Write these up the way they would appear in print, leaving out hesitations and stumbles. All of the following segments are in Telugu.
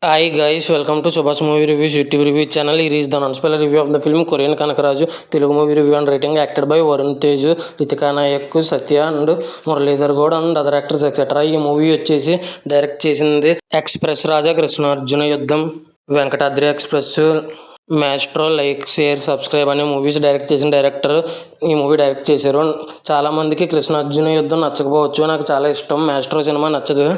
Hi guys, welcome to Subhash Movie Reviews YouTube review channel. Here is the non-spoiler review of the film Korean Kanakaraju. Telugu movie review and rating acted by Varun Tej, Ritika Nayak, Satya and Muralidhar Gaud and other actors etc. ఈ మూవీ వచ్చేసి డైరెక్ట్ చేసింది ఎక్స్ప్రెస్ రాజా కృష్ణార్జున యుద్ధం, Venkatadri express, Maestro, like, share, subscribe అనే మూవీస్ డైరెక్ట్ చేసిన డైరెక్టర్ ఈ మూవీ డైరెక్ట్ చేశారు. చాలామందికి కృష్ణార్జున యుద్ధం నచ్చకపోవచ్చు, నాకు చాలా ఇష్టం. మ్యాస్ట్రో సినిమా నచ్చదు.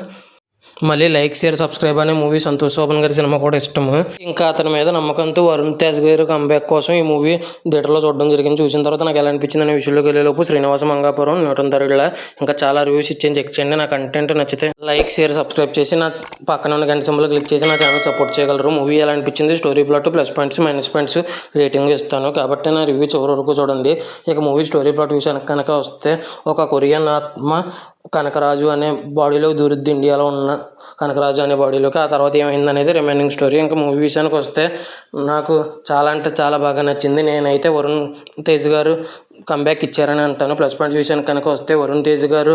మళ్ళీ లైక్, షేర్, సబ్స్క్రైబ్ అనే మూవీ సంతోష్ శోభన్ గారి సినిమా కూడా ఇష్టము. ఇంకా అతని మీద నమ్మకంతో వరుణ్ తేజ్ గారి కంబ్యాక్ కోసం ఈ మూవీ థియేటర్లో చూడడం జరిగింది. చూసిన తర్వాత నాకు ఎలా అనిపించింది అనే విషయంలోకి వెళ్ళేలోపు శ్రీనివాస మంగాపురం, న్యూటన్ తరగల ఇంకా చాలా రివ్యూస్ ఇచ్చేసి చెక్ చేయండి. నా కంటెంట్ నచ్చితే లైక్, షేర్, సబ్స్క్రైబ్ చేసి నా పక్కన ఉన్న గంట సింబల్ క్లిక్ చేసి నా ఛానల్ సపోర్ట్ చేయగలరు. మూవీ ఎలా అనిపించింది, story plot, plus points, minus points rating ఇస్తాను కాబట్టి నా రివ్యూ చివరి వరకు చూడండి. ఇక మూవీ స్టోరీ ప్లాట్ విషయానికి కనుక వస్తే, ఒక కొరియన్ ఆత్మ కనకరాజు అనే బాడీలో దూరుద్ది, ఇండియాలో ఉన్న కనకరాజు అనే బాడీలోకి. ఆ తర్వాత ఏమైంది అనేది రిమైనింగ్ స్టోరీ. ఇంకా మూవీ విషయానికి వస్తే నాకు చాలా అంటే చాలా బాగా నచ్చింది. నేనైతే వరుణ్ తేజ్ గారు కంబ్యాక్ ఇచ్చారని అంటాను. ప్లస్ పాయింట్స్ విషయానికి కనుక వస్తే, వరుణ్ తేజ్ గారు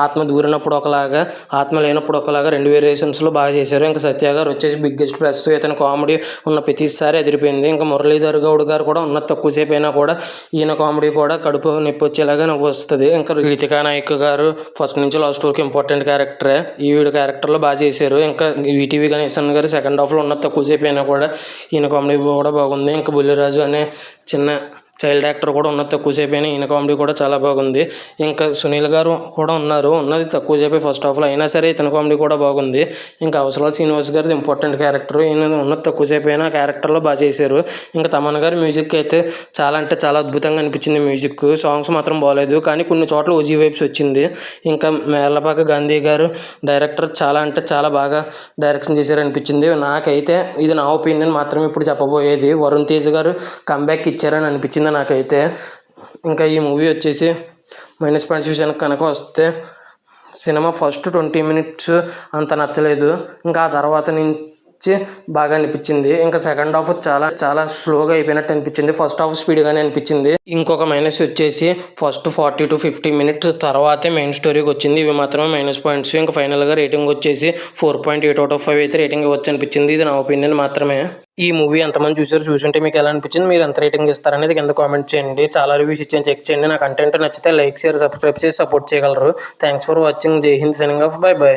ఆత్మ దూరినప్పుడు ఒకలాగా, ఆత్మ లేనప్పుడు ఒకలాగా 2 వేరియేషన్స్లో బాగా చేశారు. ఇంకా సత్య గారు వచ్చేసి బిగ్గెస్ట్ ప్లస్. ఇతను కామెడీ ఉన్న ప్రతిసారి ఎదిరిపోయింది. ఇంకా మురళీధర్ గౌడ్ గారు కూడా ఉన్న తక్కువసేపు అయినా కూడా ఈయన కామెడీ కూడా కడుపు నొప్పి వచ్చేలాగా నవ్వు వస్తుంది. ఇంకా రితికా నాయక్ గారు ఫస్ట్ నుంచి లాస్ట్ వరకు ఇంపార్టెంట్ క్యారెక్టరే. ఈవిడ క్యారెక్టర్లో బాగా చేశారు. ఇంకా ఈటీవీ గణేశన్ గారు సెకండ్ హాఫ్లో ఉన్న తక్కువసేపు అయినా కూడా ఈయన కామెడీ కూడా బాగుంది. ఇంకా బుల్లిరాజు అనే చిన్న చైల్డ్ యాక్టర్ కూడా ఉన్న తక్కువసేపు అయినా ఈయన కామెడీ కూడా చాలా బాగుంది. ఇంకా సునీల్ గారు కూడా ఉన్నారు, ఉన్నది తక్కువసేపే ఫస్ట్ హాఫ్లో, అయినా సరే ఇతని కామెడీ కూడా బాగుంది. ఇంకా అవసరాలు శ్రీనివాస్ గారిది ఇంపార్టెంట్ క్యారెక్టర్, ఈయన ఉన్నది తక్కువసేపు అయినా క్యారెక్టర్లో బాగా చేశారు. ఇంకా తమన్ గారి మ్యూజిక్ అయితే చాలా అంటే చాలా అద్భుతంగా అనిపించింది. మ్యూజిక్ సాంగ్స్ మాత్రం బాగాలేదు, కానీ కొన్ని చోట్ల ఓజీ వైబ్స్ వచ్చింది. ఇంకా మేర్లపాక గాంధీ గారు డైరెక్టర్ చాలా అంటే చాలా బాగా డైరెక్షన్ చేశారు అనిపించింది. నాకైతే ఇది నా ఒపీనియన్ మాత్రమే ఇప్పుడు చెప్పబోయేది. వరుణ్ తేజ్ గారు కంబ్యాక్ ఇచ్చారని అనిపించింది నాకైతే. ఇంకా ఈ మూవీ వచ్చేసి మైనస్ పాయింట్స్ విషయానికి కనుక వస్తే, సినిమా ఫస్ట్ 20 మినిట్స్ అంత నచ్చలేదు. ఇంకా ఆ తర్వాత నుంచి బాగా అనిపించింది. ఇంకా సెకండ్ హాఫ్ చాలా చాలా స్లోగా అయిపోయినట్టు అనిపించింది. ఫస్ట్ హాఫ్ స్పీడ్గానే అనిపించింది. ఇంకొక మైనస్ వచ్చేసి ఫస్ట్ 40 to 50 మినిట్స్ తర్వాతే మెయిన్ స్టోరీకి వచ్చింది. ఇవి మాత్రమే మైనస్ పాయింట్స్. ఇంకా ఫైనల్గా రేటింగ్ వచ్చేసి 4.8/5 అయితే రేటింగ్ ఇవ్వచ్చు అనిపించింది. ఇది నా ఒపీనియన్ మాత్రమే. ఈ మూవీ ఎంతమంది చూసుంటే మీకు ఎలా అనిపించింది, మీరు ఎంత రేటింగ్ ఇస్తారనేది కింద కామెంట్ చేయండి. చాలా రివ్యూస్ ఇచ్చాను, చెక్ చేయండి. నా కంటెంట్ నచ్చితే లైక్, షేర్, సబ్స్క్రైబ్ చేసి సపోర్ట్ చేయగలరు. Thanks for watching. Jai Hind, signing off. Bye by.